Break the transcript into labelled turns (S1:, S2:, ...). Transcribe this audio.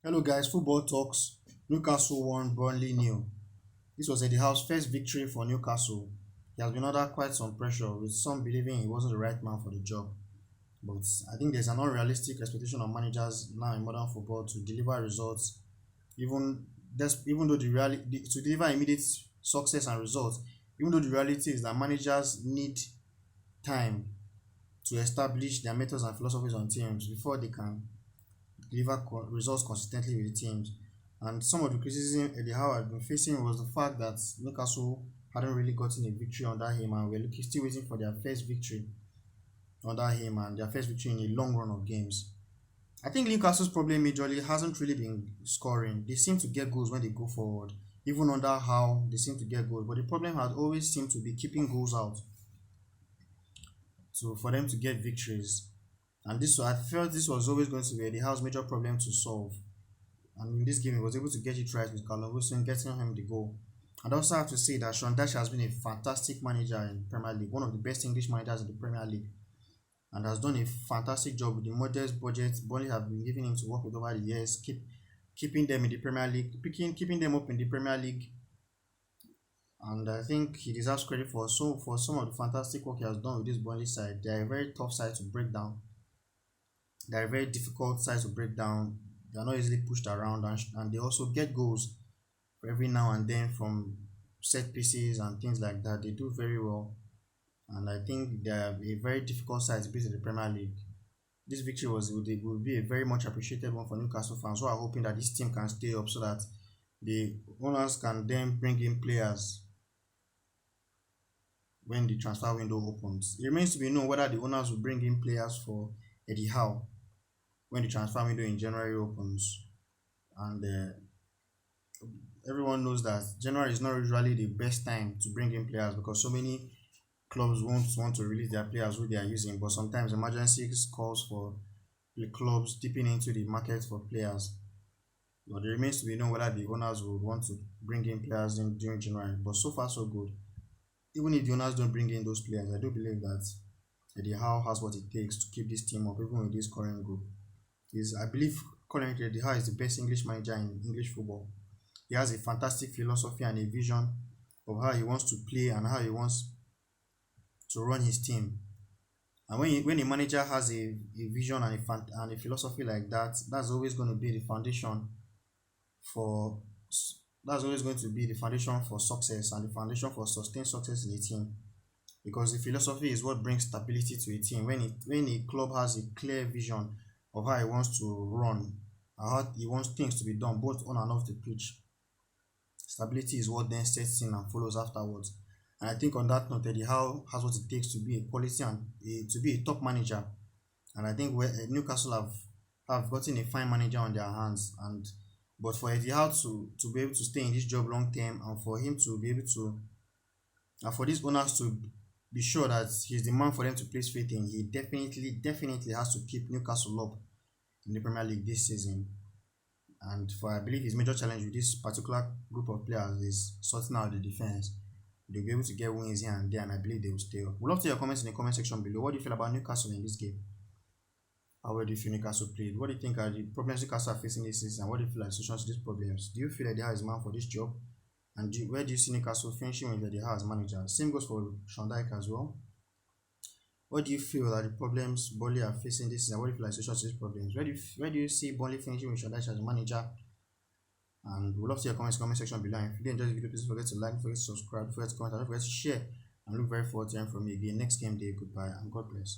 S1: Hello guys, football talks. Newcastle won, Burnley nil. This was Eddie Howe's first victory for Newcastle. He has been under quite some pressure, with some believing he wasn't the right man for the job. But I think there's an unrealistic expectation of managers now in modern football to deliver results, even though to deliver immediate success and results, even though the reality is that managers need time to establish their methods and philosophies on teams before they can deliver results consistently with the teams. And some of the criticism Eddie Howe had been facing was the fact that Newcastle hadn't really gotten a victory under him, and we're still waiting for their first victory under him and their first victory in a long run of games. I think Newcastle's problem majorly hasn't really been scoring. They seem to get goals when they go forward. Even under Howe, they seem to get goals. But the problem had always seemed to be keeping goals out for them to get victories. And I felt this was always going to be Eddie Howe's major problem to solve. And in this game, he was able to get it right with Callum Wilson, getting him the goal. And I also have to say that Sean Dyche has been a fantastic manager in the Premier League, one of the best English managers in the Premier League, and has done a fantastic job with the modest budget Burnley have been giving him to work with over the years, keeping them in the Premier League, keeping them up in the Premier League. And I think he deserves credit for some of the fantastic work he has done with this Burnley side. They are a very tough side to break down. They are a very difficult side to break down. They are not easily pushed around, and they also get goals every now and then from set pieces and things like that. They do very well, and I think they are a very difficult side to beat in the Premier League. This victory will be a very much appreciated one for Newcastle fans who are hoping that this team can stay up so that the owners can then bring in players when the transfer window opens. It remains to be known whether the owners will bring in players for Eddie Howe when the transfer window in January opens. And everyone knows that January is not usually the best time to bring in players because so many clubs won't want to release their players who they are using, but sometimes emergencies calls for the clubs dipping into the market for players. But it remains to be known whether the owners would want to bring in players during January. But so far so good. Even if the owners don't bring in those players, I do believe that Eddie Howe has what it takes to keep this team up, even with this current group. I believe currently Eddie Howe is the best English manager in English football. He has a fantastic philosophy and a vision of how he wants to play and how he wants to run his team. And when a manager has a vision and a philosophy like that, that's always going to be the foundation for success and the foundation for sustained success in a team. Because the philosophy is what brings stability to a team. When a club has a clear vision of how he wants to run and how he wants things to be done both on and off the pitch, stability is what then sets in and follows afterwards. And I think on that note, Eddie Howe has what it takes to be a quality and to be a top manager. And I think Newcastle have gotten a fine manager on their hands. But for Eddie Howe to be able to stay in this job long term, and for him to be able to, and for these owners to be sure that he's the man for them to place faith in, he definitely has to keep Newcastle up in the Premier League this season. And I believe his major challenge with this particular group of players is sorting out the defense. They'll be able to get wins here and there, and I believe they will stay up. We'd love to hear your comments in the comment section below. What do you feel about Newcastle in this game? How well do you feel Newcastle played? What do you think are the problems Newcastle are facing this season? What do you feel are the solutions to these problems? Do you feel that Eddie Howe is man for this job? And where do you see Newcastle finishing with Eddie Howe as manager? Same goes for Sean Dyche as well. What do you feel that the problems Burnley are facing this season? What do you feel are the solutions to these problems? Where do you see Burnley finishing with Sean Dyche as a manager? And we'd love to hear your comments in the comment section below. And if you did enjoy the video, please don't forget to like, don't forget to subscribe, don't forget to comment, and don't forget to share. And look very forward to hearing from you again next game day. Goodbye and God bless.